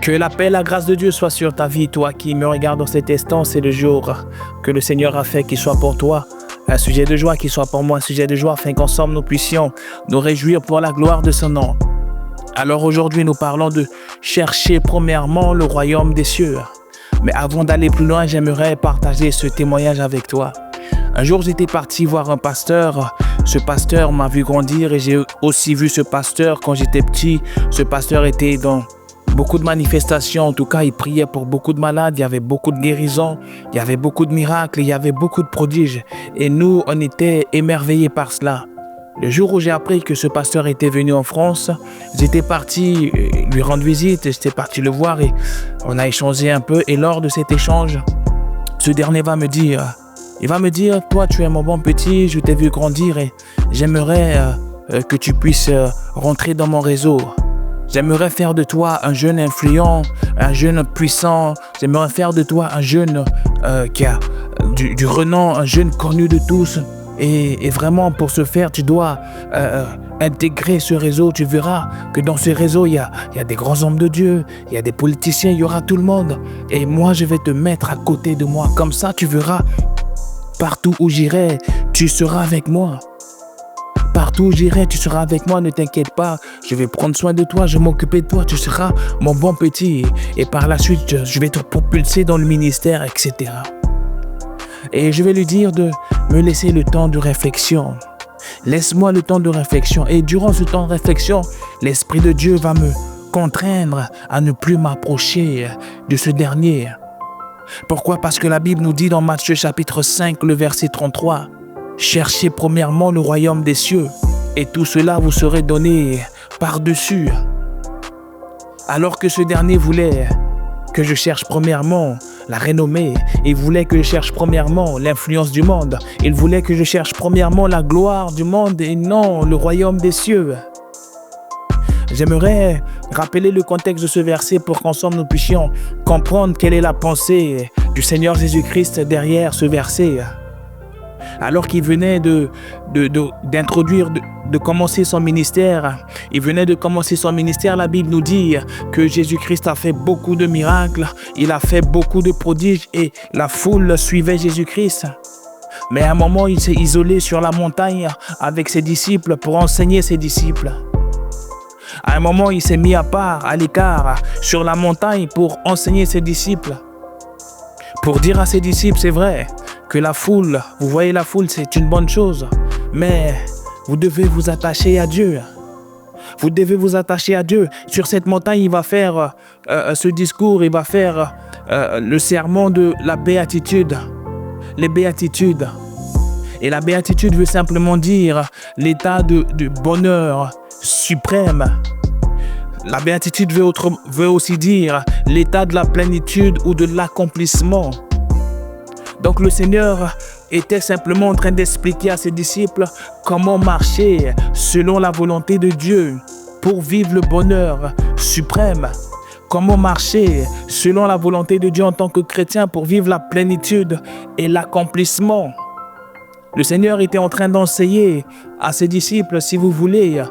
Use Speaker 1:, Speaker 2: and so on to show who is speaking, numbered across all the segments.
Speaker 1: Que la paix et la grâce de Dieu soient sur ta vie, toi qui me regardes dans cet instant. C'est le jour que le Seigneur a fait, qu'il soit pour toi un sujet de joie, qu'il soit pour moi un sujet de joie, afin qu'ensemble nous puissions nous réjouir pour la gloire de son nom. Alors aujourd'hui, nous parlons de chercher premièrement le royaume des cieux. Mais avant d'aller plus loin, j'aimerais partager ce témoignage avec toi. Un jour, j'étais parti voir un pasteur. Ce pasteur m'a vu grandir et j'ai aussi vu ce pasteur quand j'étais petit. Ce pasteur était dans beaucoup de manifestations. En tout cas, il priait pour beaucoup de malades. Il y avait beaucoup de guérisons. Il y avait beaucoup de miracles. Il y avait beaucoup de prodiges. Et nous, on était émerveillés par cela. Le jour où j'ai appris que ce pasteur était venu en France, j'étais parti lui rendre visite. J'étais parti le voir et on a échangé un peu. Et lors de cet échange, ce dernier va me dire... Il va me dire, toi tu es mon bon petit, je t'ai vu grandir et j'aimerais que tu puisses rentrer dans mon réseau. J'aimerais faire de toi un jeune influent, un jeune puissant. J'aimerais faire de toi un jeune qui a du renom, un jeune connu de tous. Et vraiment pour ce faire, tu dois intégrer ce réseau. Tu verras que dans ce réseau, il y a des grands hommes de Dieu, il y a des politiciens, il y aura tout le monde. Et moi, je vais te mettre à côté de moi. Comme ça, tu verras. Partout où j'irai, tu seras avec moi. Partout où j'irai, tu seras avec moi, ne t'inquiète pas. Je vais prendre soin de toi, je vais m'occuper de toi, tu seras mon bon petit. Et par la suite, je vais te propulser dans le ministère, etc. Et je vais lui dire de me laisser le temps de réflexion. Laisse-moi le temps de réflexion. Et durant ce temps de réflexion, l'Esprit de Dieu va me contraindre à ne plus m'approcher de ce dernier. Pourquoi? Parce que la Bible nous dit dans Matthieu chapitre 5, le verset 33, « Cherchez premièrement le royaume des cieux, et tout cela vous serait donné par-dessus. » Alors que ce dernier voulait que je cherche premièrement la renommée, il voulait que je cherche premièrement l'influence du monde, il voulait que je cherche premièrement la gloire du monde et non le royaume des cieux. J'aimerais rappeler le contexte de ce verset pour qu'ensemble nous puissions comprendre quelle est la pensée du Seigneur Jésus-Christ derrière ce verset. Alors qu'il venait de commencer son ministère, la Bible nous dit que Jésus-Christ a fait beaucoup de miracles, il a fait beaucoup de prodiges et la foule suivait Jésus-Christ. Mais à un moment, il s'est isolé sur la montagne avec ses disciples pour enseigner ses disciples. À un moment, il s'est mis à part, à l'écart, sur la montagne pour enseigner ses disciples. Pour dire à ses disciples, c'est vrai que la foule, vous voyez la foule, c'est une bonne chose. Mais vous devez vous attacher à Dieu. Vous devez vous attacher à Dieu. Sur cette montagne, il va faire ce discours, il va faire le sermon de la béatitude. Les béatitudes. Et la béatitude veut simplement dire l'état de bonheur suprême. La béatitude veut aussi dire l'état de la plénitude ou de l'accomplissement. Donc le Seigneur était simplement en train d'expliquer à ses disciples comment marcher selon la volonté de Dieu pour vivre le bonheur suprême. Comment marcher selon la volonté de Dieu en tant que chrétien pour vivre la plénitude et l'accomplissement. Le Seigneur était en train d'enseigner à ses disciples, si vous voulez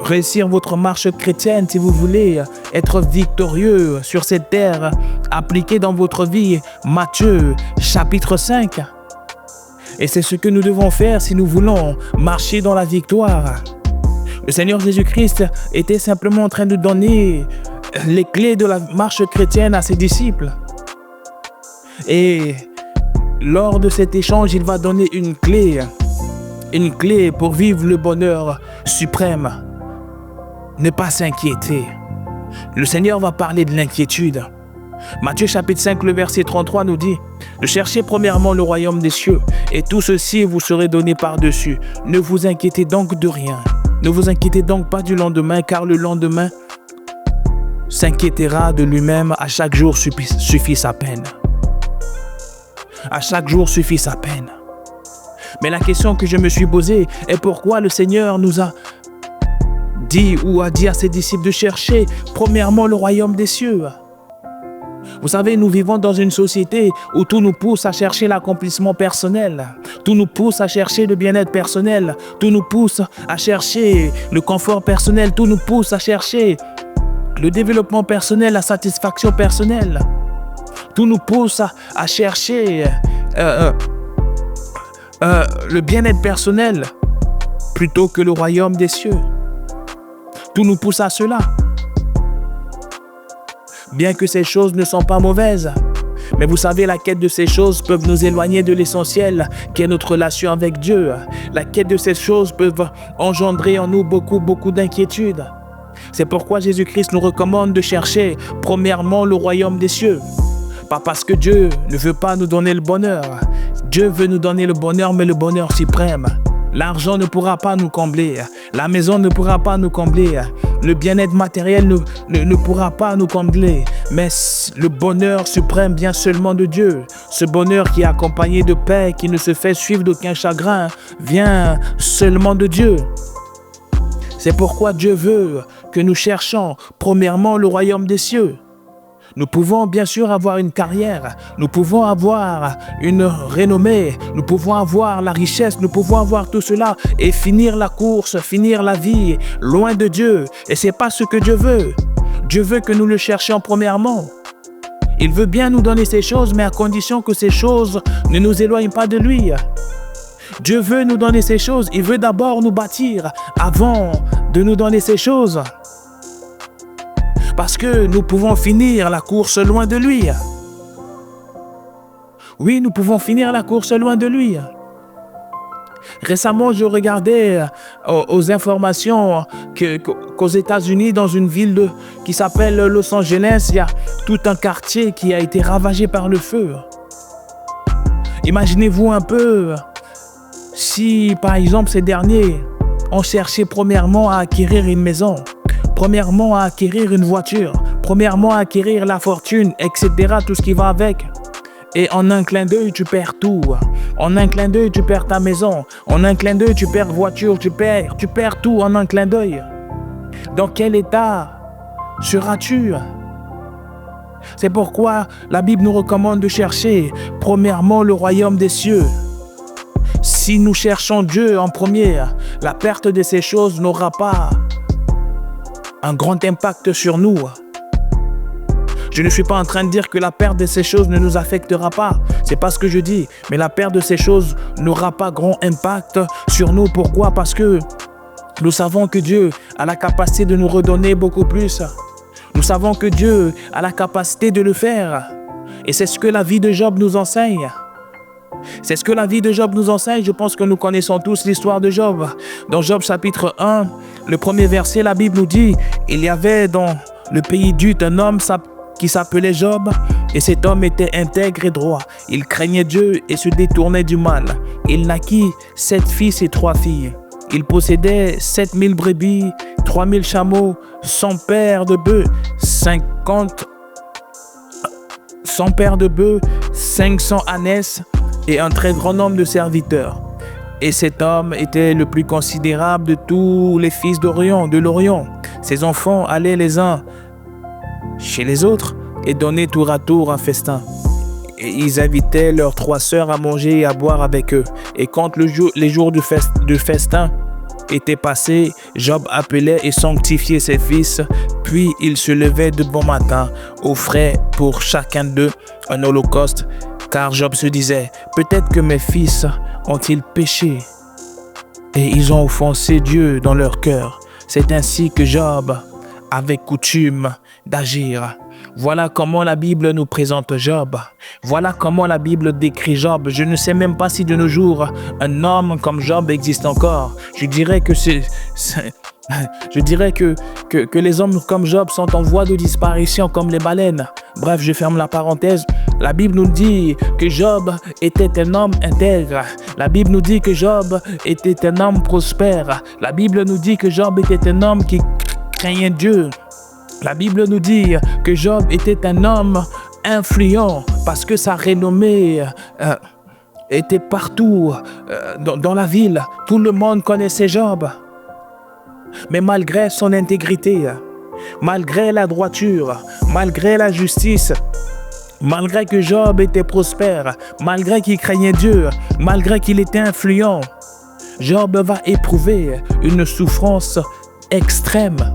Speaker 1: réussir votre marche chrétienne, si vous voulez être victorieux sur cette terre, appliquez dans votre vie Matthieu chapitre 5. Et c'est ce que nous devons faire si nous voulons marcher dans la victoire. Le Seigneur Jésus-Christ était simplement en train de donner les clés de la marche chrétienne à ses disciples. Et lors de cet échange, il va donner une clé pour vivre le bonheur suprême. Ne pas s'inquiéter. Le Seigneur va parler de l'inquiétude. Matthieu chapitre 5, le verset 33 nous dit « Cherchez premièrement le royaume des cieux, et tout ceci vous serait donné par-dessus. Ne vous inquiétez donc de rien. Ne vous inquiétez donc pas du lendemain, car le lendemain s'inquiétera de lui-même. À chaque jour suffit sa peine. » À chaque jour suffit sa peine. Mais la question que je me suis posée est pourquoi le Seigneur nous a dit ou a dit à ses disciples de chercher premièrement le royaume des cieux. Vous savez, nous vivons dans une société où tout nous pousse à chercher l'accomplissement personnel. Tout nous pousse à chercher le bien-être personnel. Tout nous pousse à chercher le confort personnel. Tout nous pousse à chercher le développement personnel, la satisfaction personnelle. Tout nous pousse à chercher le bien-être personnel plutôt que le royaume des cieux. Tout nous pousse à cela. Bien que ces choses ne sont pas mauvaises, mais vous savez, la quête de ces choses peut nous éloigner de l'essentiel, qui est notre relation avec Dieu. La quête de ces choses peut engendrer en nous beaucoup d'inquiétudes. C'est pourquoi Jésus-Christ nous recommande de chercher premièrement le royaume des cieux. Pas parce que Dieu ne veut pas nous donner le bonheur. Dieu veut nous donner le bonheur, mais le bonheur suprême. L'argent ne pourra pas nous combler. La maison ne pourra pas nous combler. Le bien-être matériel ne pourra pas nous combler. Mais le bonheur suprême vient seulement de Dieu. Ce bonheur qui est accompagné de paix, qui ne se fait suivre d'aucun chagrin, vient seulement de Dieu. C'est pourquoi Dieu veut que nous cherchions premièrement le royaume des cieux. Nous pouvons bien sûr avoir une carrière, nous pouvons avoir une renommée, nous pouvons avoir la richesse, nous pouvons avoir tout cela et finir la course, finir la vie loin de Dieu. Et c'est pas ce que Dieu veut. Dieu veut que nous le cherchions premièrement. Il veut bien nous donner ces choses, mais à condition que ces choses ne nous éloignent pas de lui. Dieu veut nous donner ces choses, il veut d'abord nous bâtir avant de nous donner ces choses. Parce que nous pouvons finir la course loin de lui. Oui, nous pouvons finir la course loin de lui. Récemment, je regardais aux informations qu'aux États-Unis, dans une ville qui s'appelle Los Angeles, il y a tout un quartier qui a été ravagé par le feu. Imaginez-vous un peu si, par exemple, ces derniers ont cherché premièrement à acquérir une maison, premièrement à acquérir une voiture, premièrement à acquérir la fortune, etc., tout ce qui va avec. Et en un clin d'œil, tu perds tout. En un clin d'œil, tu perds ta maison. En un clin d'œil, tu perds voiture, tu perds tout en un clin d'œil. Dans quel état seras-tu? C'est pourquoi la Bible nous recommande de chercher premièrement le royaume des cieux. Si nous cherchons Dieu en premier, la perte de ces choses n'aura pas un grand impact sur nous. Je ne suis pas en train de dire que la perte de ces choses ne nous affectera pas. C'est pas ce que je dis. Mais la perte de ces choses n'aura pas grand impact sur nous. Pourquoi? Parce que nous savons que Dieu a la capacité de nous redonner beaucoup plus. Nous savons que Dieu a la capacité de le faire. Et c'est ce que la vie de Job nous enseigne. C'est ce que la vie de Job nous enseigne. Je pense que nous connaissons tous l'histoire de Job. Dans Job chapitre 1, le premier verset, la Bible nous dit « Il y avait dans le pays d'Uth un homme qui s'appelait Job, et cet homme était intègre et droit. Il craignait Dieu et se détournait du mal. Il naquit 7 fils et 3 filles. Il possédait 7000 brebis, 3000 chameaux, 100 paires de bœufs, 500 ânesses et un très grand nombre de serviteurs. Et cet homme était le plus considérable de tous les fils de l'Orient. Ses enfants allaient les uns chez les autres et donnaient tour à tour un festin. Et ils invitaient leurs 3 sœurs à manger et à boire avec eux. Et quand les jours du festin étaient passés, Job appelait et sanctifiait ses fils. Puis il se levait de bon matin, offrait pour chacun d'eux un holocauste. Car Job se disait, peut-être que mes fils ont-ils péché et ils ont offensé Dieu dans leur cœur. C'est ainsi que Job avait coutume d'agir. Voilà comment la Bible nous présente Job. Voilà comment la Bible décrit Job. Je ne sais même pas si de nos jours, un homme comme Job existe encore. Je dirais que que les hommes comme Job sont en voie de disparition comme les baleines. Bref, je ferme la parenthèse. La Bible nous dit que Job était un homme intègre. La Bible nous dit que Job était un homme prospère. La Bible nous dit que Job était un homme qui craignait Dieu. La Bible nous dit que Job était un homme influent parce que sa renommée était partout dans la ville. Tout le monde connaissait Job. Mais malgré son intégrité, malgré la droiture, malgré la justice, malgré que Job était prospère, malgré qu'il craignait Dieu, malgré qu'il était influent, Job va éprouver une souffrance extrême.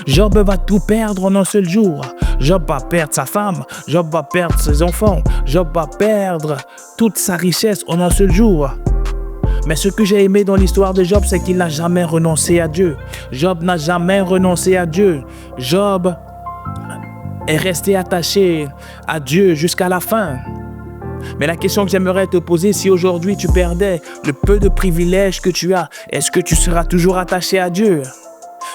Speaker 1: Job va tout perdre en un seul jour. Job va perdre sa femme, Job va perdre ses enfants, Job va perdre toute sa richesse en un seul jour. Mais ce que j'ai aimé dans l'histoire de Job, c'est qu'il n'a jamais renoncé à Dieu. Job n'a jamais renoncé à Dieu. Job est resté attaché à Dieu jusqu'à la fin. Mais la question que j'aimerais te poser, si aujourd'hui tu perdais le peu de privilèges que tu as, est-ce que tu seras toujours attaché à Dieu?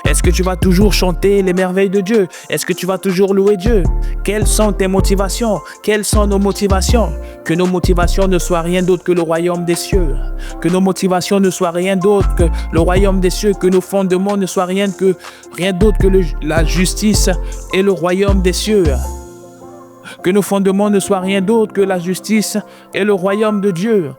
Speaker 1: Est-ce que tu vas toujours chanter les merveilles de Dieu? Est-ce que tu vas toujours louer Dieu? Quelles sont tes motivations? Quelles sont nos motivations? Que nos motivations ne soient rien d'autre que le royaume des cieux. Que nos motivations ne soient rien d'autre que le royaume des cieux. Que nos fondements ne soient rien d'autre que la justice et le royaume des cieux. Que nos fondements ne soient rien d'autre que la justice et le royaume de Dieu.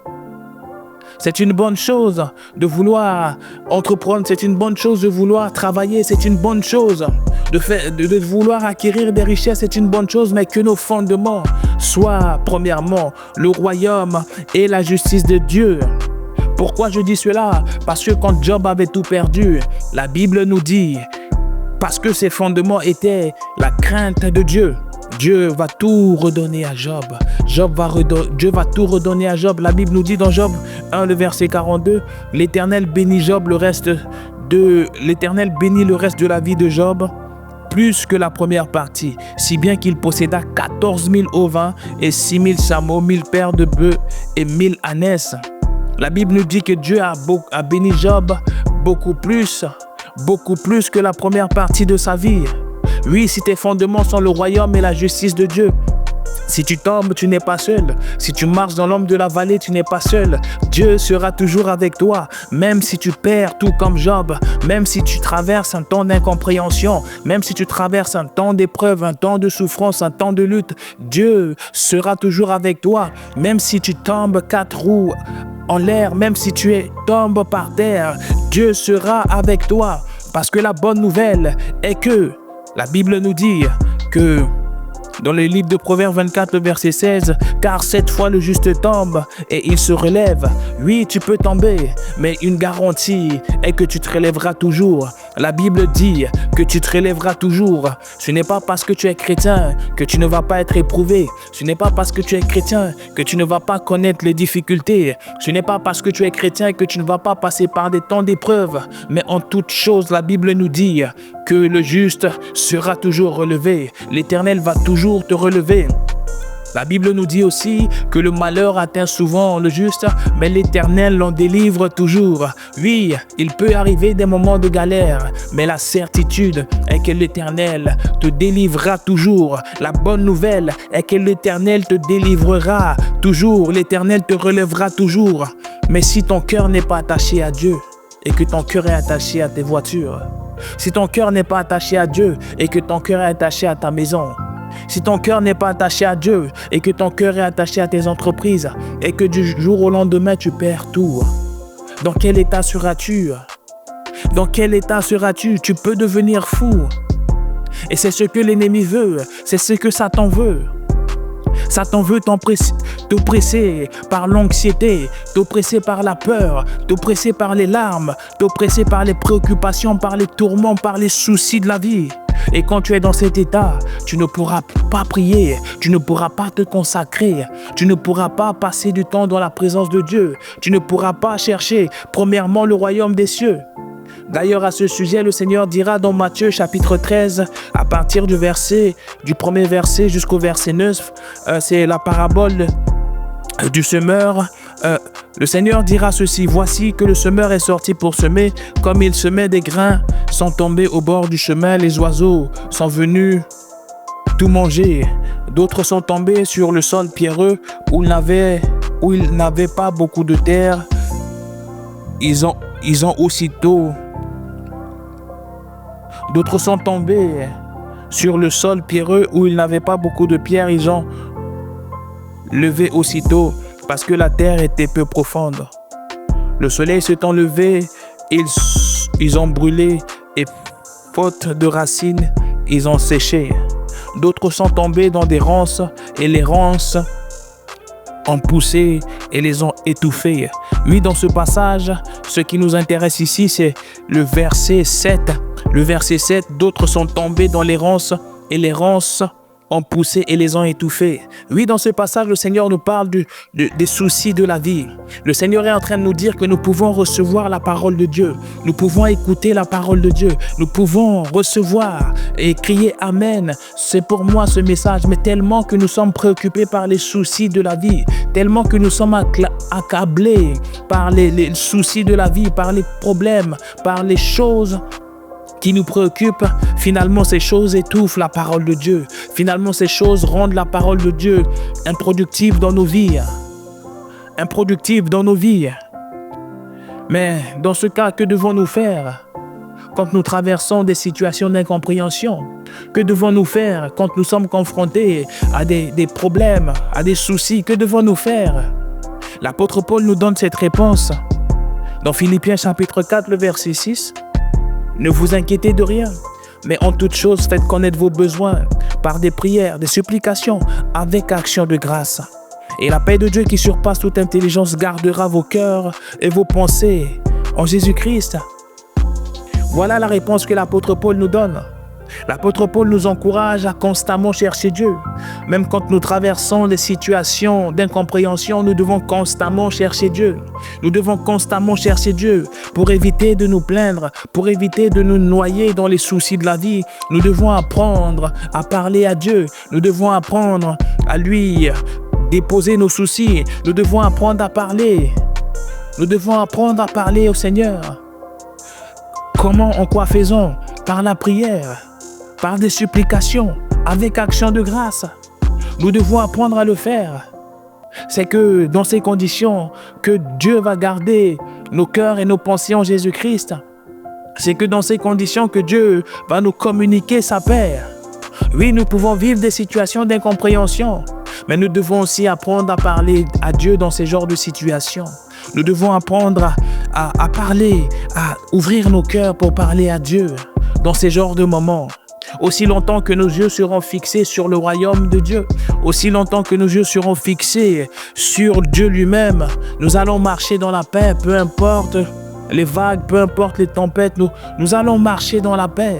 Speaker 1: C'est une bonne chose de vouloir entreprendre, c'est une bonne chose de vouloir travailler, c'est une bonne chose de vouloir acquérir des richesses, c'est une bonne chose, mais que nos fondements soient premièrement le royaume et la justice de Dieu. Pourquoi je dis cela? Parce que quand Job avait tout perdu, la Bible nous dit, parce que ses fondements étaient la crainte de Dieu. Dieu va tout redonner à Job. Dieu va tout redonner à Job. La Bible nous dit dans Job 1, le verset 42, l'Éternel bénit l'Éternel bénit le reste de la vie de Job plus que la première partie, si bien qu'il posséda 14 000 ovins et 6 000 chameaux, 1000 paires de bœufs et 1000 ânesses. La Bible nous dit que Dieu a béni Job beaucoup plus que la première partie de sa vie. Oui, si tes fondements sont le royaume et la justice de Dieu, si tu tombes, tu n'es pas seul. Si tu marches dans l'ombre de la vallée, tu n'es pas seul. Dieu sera toujours avec toi, même si tu perds tout comme Job, même si tu traverses un temps d'incompréhension, même si tu traverses un temps d'épreuve, un temps de souffrance, un temps de lutte, Dieu sera toujours avec toi, même si tu tombes 4 roues en l'air, même si tu tombes par terre, Dieu sera avec toi. Parce que la bonne nouvelle est que la Bible nous dit que dans le livre de Proverbes 24, le verset 16, « Car 7 fois le juste tombe et il se relève. » Oui, tu peux tomber, mais une garantie est que tu te relèveras toujours. La Bible dit que tu te relèveras toujours. Ce n'est pas parce que tu es chrétien que tu ne vas pas être éprouvé. Ce n'est pas parce que tu es chrétien que tu ne vas pas connaître les difficultés. Ce n'est pas parce que tu es chrétien que tu ne vas pas passer par des temps d'épreuve. Mais en toute chose, la Bible nous dit que le juste sera toujours relevé. L'Éternel va toujours te relever. La Bible nous dit aussi que le malheur atteint souvent le juste, mais l'Éternel l'en délivre toujours. Oui, il peut arriver des moments de galère, mais la certitude est que l'Éternel te délivrera toujours. La bonne nouvelle est que l'Éternel te délivrera toujours. L'Éternel te relèvera toujours. Mais si ton cœur n'est pas attaché à Dieu et que ton cœur est attaché à tes voitures, si ton cœur n'est pas attaché à Dieu et que ton cœur est attaché à ta maison, si ton cœur n'est pas attaché à Dieu et que ton cœur est attaché à tes entreprises et que du jour au lendemain tu perds tout, dans quel état seras-tu? Dans quel état seras-tu? Tu peux devenir fou. Et c'est ce que l'ennemi veut, c'est ce que Satan veut. Satan veut t'oppresser par l'anxiété, t'oppresser par la peur, t'oppresser par les larmes, t'oppresser par les préoccupations, par les tourments, par les soucis de la vie. Et quand tu es dans cet état, tu ne pourras pas prier, tu ne pourras pas te consacrer, tu ne pourras pas passer du temps dans la présence de Dieu, tu ne pourras pas chercher premièrement le royaume des cieux. D'ailleurs, à ce sujet, le Seigneur dira dans Matthieu chapitre 13, à partir du premier verset jusqu'au verset 9, c'est la parabole du semeur. Le Seigneur dira ceci: voici que le semeur est sorti pour semer. Comme il semait, des grains sont tombés au bord du chemin. Les oiseaux sont venus tout manger. D'autres sont tombés sur le sol pierreux où il n'avait pas beaucoup de terre. Ils ont aussitôt. D'autres sont tombés sur le sol pierreux où il n'avait pas beaucoup de pierres. Ils ont levé aussitôt parce que la terre était peu profonde. Le soleil s'étant levé, ils ont brûlé et faute de racines, ils ont séché. D'autres sont tombés dans des ronces et les ronces ont poussé et les ont étouffés. Oui, dans ce passage, ce qui nous intéresse ici, c'est le verset 7. Le verset 7, d'autres sont tombés dans l'errance et l'errance ont poussé et les ont étouffés. Oui, dans ce passage, le Seigneur nous parle des soucis de la vie. Le Seigneur est en train de nous dire que nous pouvons recevoir la parole de Dieu. Nous pouvons écouter la parole de Dieu. Nous pouvons recevoir et crier Amen. C'est pour moi ce message, mais tellement que nous sommes préoccupés par les soucis de la vie, tellement que nous sommes accablés par les soucis de la vie, par les problèmes, par les choses qui nous préoccupent, finalement ces choses étouffent la parole de Dieu. Finalement ces choses rendent la parole de Dieu improductive dans nos vies. Improductive dans nos vies. Mais dans ce cas, que devons-nous faire quand nous traversons des situations d'incompréhension? Que devons-nous faire quand nous sommes confrontés à des problèmes, à des soucis? Que devons-nous faire? L'apôtre Paul nous donne cette réponse dans Philippiens chapitre 4, le verset 6. Ne vous inquiétez de rien, mais en toute chose, faites connaître vos besoins par des prières, des supplications, avec action de grâce. Et la paix de Dieu qui surpasse toute intelligence gardera vos cœurs et vos pensées en Jésus-Christ. Voilà la réponse que l'apôtre Paul nous donne. L'apôtre Paul nous encourage à constamment chercher Dieu. Même quand nous traversons des situations d'incompréhension, nous devons constamment chercher Dieu. Nous devons constamment chercher Dieu pour éviter de nous plaindre, pour éviter de nous noyer dans les soucis de la vie. Nous devons apprendre à parler à Dieu. Nous devons apprendre à lui déposer nos soucis. Nous devons apprendre à parler. Nous devons apprendre à parler au Seigneur. Comment, en quoi faisons? Par la prière, par des supplications, avec action de grâce. Nous devons apprendre à le faire. C'est que dans ces conditions que Dieu va garder nos cœurs et nos pensées en Jésus-Christ. C'est que dans ces conditions que Dieu va nous communiquer sa paix. Oui, nous pouvons vivre des situations d'incompréhension, mais nous devons aussi apprendre à parler à Dieu dans ces genres de situations. Nous devons apprendre à parler, à ouvrir nos cœurs pour parler à Dieu dans ces genres de moments. Aussi longtemps que nos yeux seront fixés sur le royaume de Dieu, aussi longtemps que nos yeux seront fixés sur Dieu lui-même, nous allons marcher dans la paix, peu importe les vagues, peu importe les tempêtes, nous allons marcher dans la paix.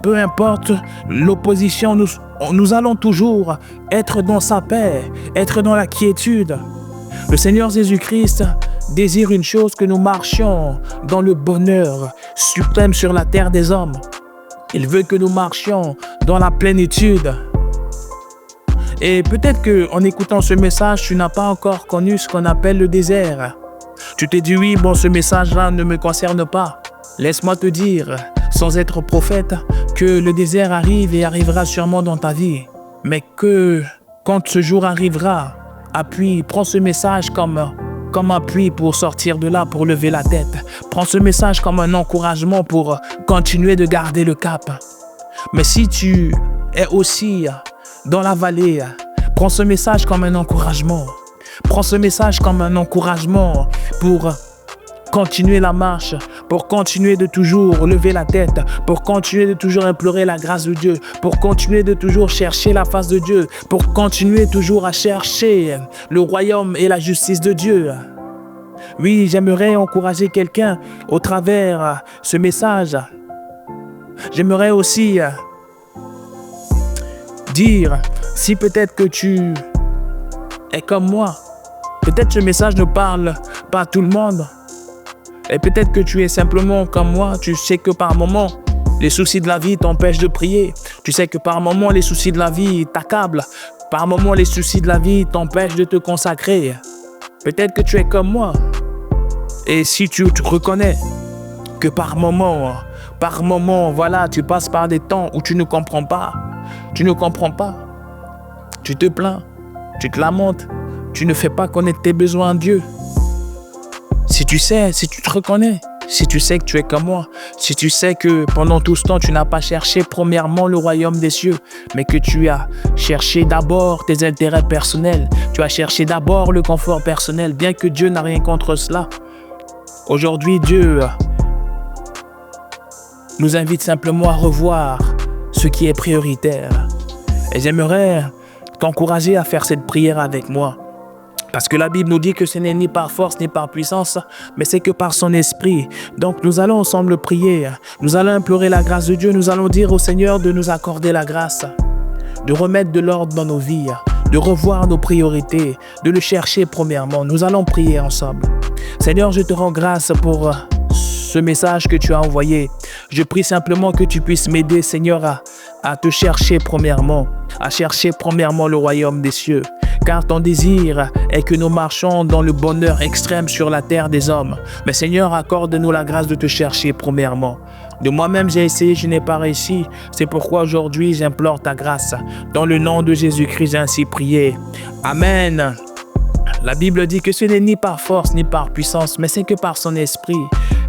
Speaker 1: Peu importe l'opposition, nous allons toujours être dans sa paix, être dans la quiétude. Le Seigneur Jésus-Christ désire une chose, que nous marchions dans le bonheur suprême sur la terre des hommes. Il veut que nous marchions dans la plénitude. Et peut-être qu'en écoutant ce message, tu n'as pas encore connu ce qu'on appelle le désert. Tu te dis, oui, bon, ce message-là ne me concerne pas. Laisse-moi te dire, sans être prophète, que le désert arrive et arrivera sûrement dans ta vie. Mais que quand ce jour arrivera, prends ce message comme appui pour sortir de là, pour lever la tête. Prends ce message comme un encouragement pour continuer de garder le cap. Mais si tu es aussi dans la vallée, prends ce message comme un encouragement. Prends ce message comme un encouragement pour continuer la marche, pour continuer de toujours lever la tête, pour continuer de toujours implorer la grâce de Dieu, pour continuer de toujours chercher la face de Dieu, pour continuer toujours à chercher le royaume et la justice de Dieu. Oui, j'aimerais encourager quelqu'un au travers ce message. J'aimerais aussi dire, si peut-être que tu es comme moi, peut-être ce message ne parle pas à tout le monde. Et peut-être que tu es simplement comme moi, tu sais que par moments, les soucis de la vie t'empêchent de prier. Tu sais que par moments, les soucis de la vie t'accablent. Par moments, les soucis de la vie t'empêchent de te consacrer. Peut-être que tu es comme moi. Et si tu te reconnais que par moments, voilà, tu passes par des temps où tu ne comprends pas. Tu te plains, tu te lamentes, tu ne fais pas connaître tes besoins à Dieu. Si tu te reconnais, si tu sais que tu es comme moi, si tu sais que pendant tout ce temps, tu n'as pas cherché premièrement le royaume des cieux, mais que tu as cherché d'abord tes intérêts personnels, tu as cherché d'abord le confort personnel, bien que Dieu n'a rien contre cela. Aujourd'hui, Dieu nous invite simplement à revoir ce qui est prioritaire. Et j'aimerais t'encourager à faire cette prière avec moi. Parce que la Bible nous dit que ce n'est ni par force ni par puissance, mais c'est que par son esprit. Donc nous allons ensemble prier. Nous allons implorer la grâce de Dieu. Nous allons dire au Seigneur de nous accorder la grâce, de remettre de l'ordre dans nos vies, de revoir nos priorités, de le chercher premièrement. Nous allons prier ensemble. Seigneur, je te rends grâce pour ce message que tu as envoyé. Je prie simplement que tu puisses m'aider, Seigneur, à te chercher premièrement, à chercher premièrement le royaume des cieux. Car ton désir est que nous marchons dans le bonheur extrême sur la terre des hommes. Mais Seigneur, accorde-nous la grâce de te chercher premièrement. De moi-même, j'ai essayé, je n'ai pas réussi. C'est pourquoi aujourd'hui, j'implore ta grâce. Dans le nom de Jésus-Christ, j'ai ainsi prié. Amen. La Bible dit que ce n'est ni par force ni par puissance, mais c'est que par son esprit.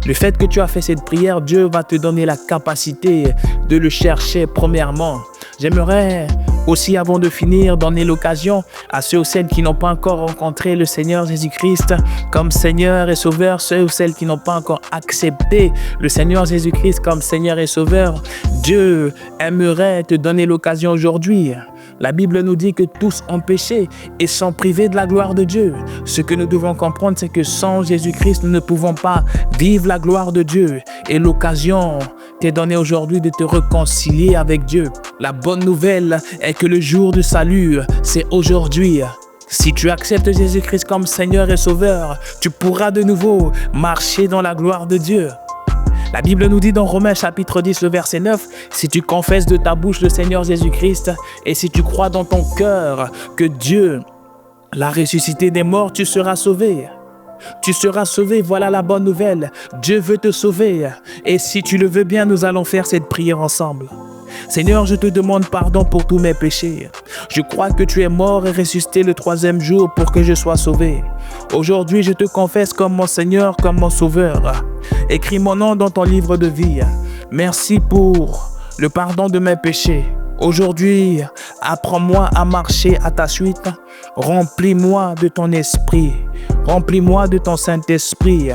Speaker 1: Le fait que tu as fait cette prière, Dieu va te donner la capacité de le chercher premièrement. J'aimerais aussi, avant de finir, donner l'occasion à ceux ou celles qui n'ont pas encore rencontré le Seigneur Jésus-Christ comme Seigneur et Sauveur, ceux ou celles qui n'ont pas encore accepté le Seigneur Jésus-Christ comme Seigneur et Sauveur. Dieu aimerait te donner l'occasion aujourd'hui. La Bible nous dit que tous ont péché et sont privés de la gloire de Dieu. Ce que nous devons comprendre, c'est que sans Jésus-Christ, nous ne pouvons pas vivre la gloire de Dieu. Et l'occasion t'est donnée aujourd'hui de te réconcilier avec Dieu. La bonne nouvelle est que le jour du salut, c'est aujourd'hui. Si tu acceptes Jésus-Christ comme Seigneur et Sauveur, tu pourras de nouveau marcher dans la gloire de Dieu. La Bible nous dit dans Romains chapitre 10, le verset 9, « Si tu confesses de ta bouche le Seigneur Jésus-Christ et si tu crois dans ton cœur que Dieu l'a ressuscité des morts, tu seras sauvé. » Tu seras sauvé, voilà la bonne nouvelle. Dieu veut te sauver. Et si tu le veux bien, nous allons faire cette prière ensemble. Seigneur, je te demande pardon pour tous mes péchés. Je crois que tu es mort et ressuscité le 3e jour pour que je sois sauvé. Aujourd'hui, je te confesse comme mon Seigneur, comme mon Sauveur. Écris mon nom dans ton livre de vie. Merci pour le pardon de mes péchés. Aujourd'hui, apprends-moi à marcher à ta suite. Remplis-moi de ton esprit. Remplis-moi de ton Saint-Esprit.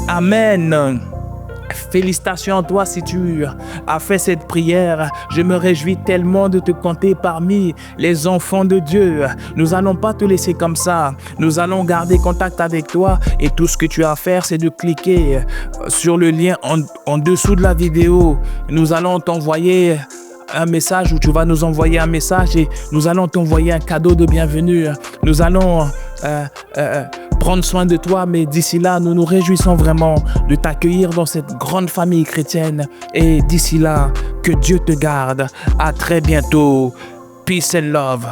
Speaker 1: Amen. Félicitations à toi si tu as fait cette prière. Je me réjouis tellement de te compter parmi les enfants de Dieu. Nous n'allons pas te laisser comme ça. Nous allons garder contact avec toi et tout ce que tu as à faire, c'est de cliquer sur le lien en dessous de la vidéo. Nous allons t'envoyer un message où tu vas nous envoyer un message et nous allons t'envoyer un cadeau de bienvenue. Nous allons prendre soin de toi, mais d'ici là, nous nous réjouissons vraiment de t'accueillir dans cette grande famille chrétienne. Et d'ici là, que Dieu te garde. À très bientôt. Peace and love.